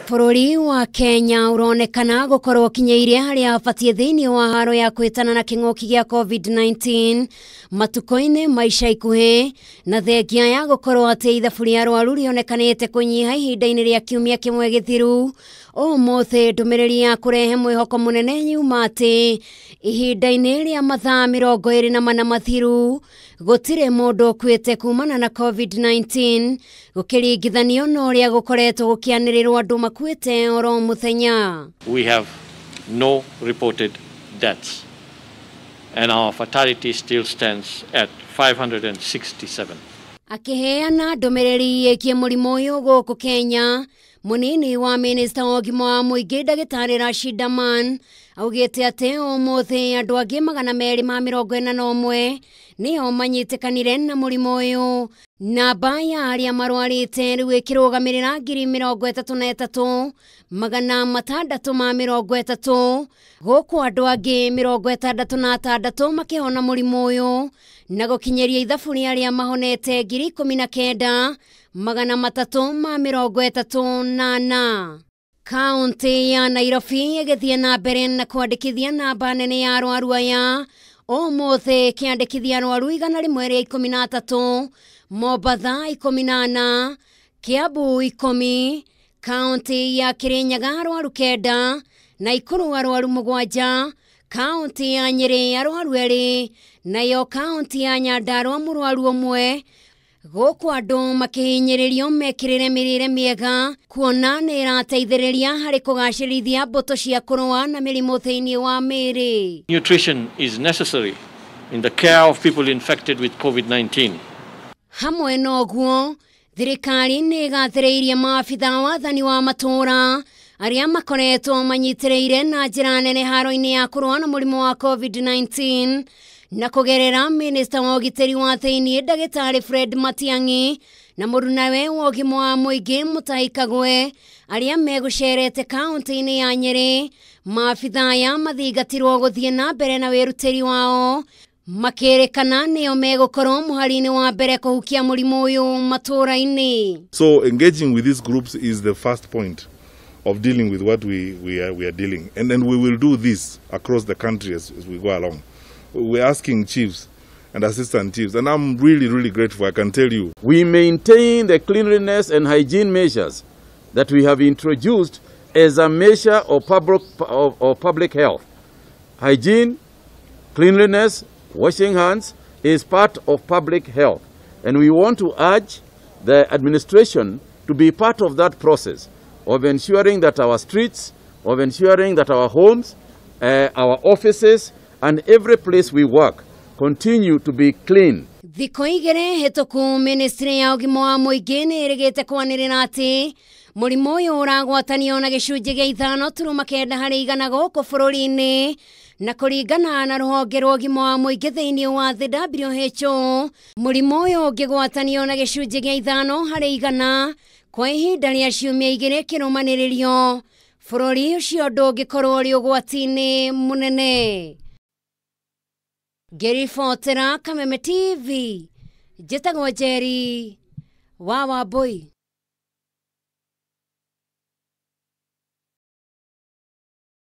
Bũrũri wa Kenya uronekana gukorwo kinyeire haria abatie thiini wa haro ya kwitana na king'oki gya COVID-19 matuko-ini maisha ikuhe na thengia ya gukorwo ati ithabu ria arwaru rionekanite kunyiha ihinda-ini ria kiumia kimwe githiru umuthi ndumiriri ya kurehe mwihoko munene nyuma ati ihinda-ini ria mathaa 24 mathiru gutire mundu ukuite kumana na COVID-19 gukiringithanio na uria gukoretwo gukianirirwo andu makuite oro muthenya. We have no reported deaths and our fatality still stands at 567. Akiheana ndumiriri yekie murimu uyu guku Kenya, munini wa minister wa ũgima wa mũingĩ Ndagĩtarĩ Rashid Aman augite ati umuthi andu angi 241 nio manyitikanire na murimu uyu. Namba ya aria marwarite riu ikirugamirira 33,630 guku andu angi 66 makihona murimu uyu na gukinyeria ithabu ria aria mahonete 19,338. Kaunti ya Nairobi igithie na mbere na kwandikithia namba nene ya arwaru aya umuthi kiandikithia arwaru 113, Mombasa 14, Kiambu 10, kaunti ya Kirinyaga arwaru 9, Nakuru arwaru 7, kaunti ya Nyeri arwaru 2, nayo kaunti ya Nyandarua mũrwaru 1. Guku andu makihinyiririo mekirire mirire miega kuona ni irateithiriria hari kugacirithia mbuto cia kurua na mirimu thiini wa miri. Nutrition is necessary in the care of people infected with COVID-19. Hamwe noguo thirikari ni igathiriirie maabitha wathani wa matura aria makoretwo manyitiriire na njira nene haro-ini ya kurua na murimu wa COVID-19 na kugerera minister wa ugitiri wa thiini Ndagĩtarĩ Fred Matiang'i na murunawe wa ũgima wa mũingĩ Mutahi Kagwe aria megucerete kaunti-ini ya Nyeri. Maabitha aya mathingatirwo guthie na mbere na wirutiri wao makirikana nio megukorwo muhari-ini wa mbere kuhukia murimu uyu matura-ini. So engaging with these groups is the first point of dealing with what we are dealing, and then we will do this across the country as we go along. We're asking chiefs and assistant chiefs, and I'm really grateful, I can tell you. We maintain the cleanliness and hygiene measures that we have introduced as a measure of public health. Hygiene, cleanliness, washing hands is part of public health, and we want to urge the administration to be part of that process of ensuring that our streets, of ensuring that our homes, our offices, and every place we work continue to be clean. Thiko igere hetoku ministry ya ũgima wa mũingĩ nĩ ĩrĩgĩte kwanĩrĩra atĩ mũrimũ ũyũ ũragwatanio na gĩcunjĩ gĩa 5.9 harĩ 100 gũkũ bũrũri-inĩ na kũringana na rũhonge rwa ũgima wa mũingĩ thĩinĩ wa thĩ WHO. Mũrimũ ũyũ ũngĩgwatanio na gĩcunjĩ gĩa 5 harĩ 100 kwa ihinda rĩa ciumia 2 kĩrũmanĩrĩrio, bũrũri ũcio ndũngĩkorwo ũrĩ ũgwati-inĩ mũnene. Ngĩribotera Kameme TV, njĩtagwo Njeri wa Wambui.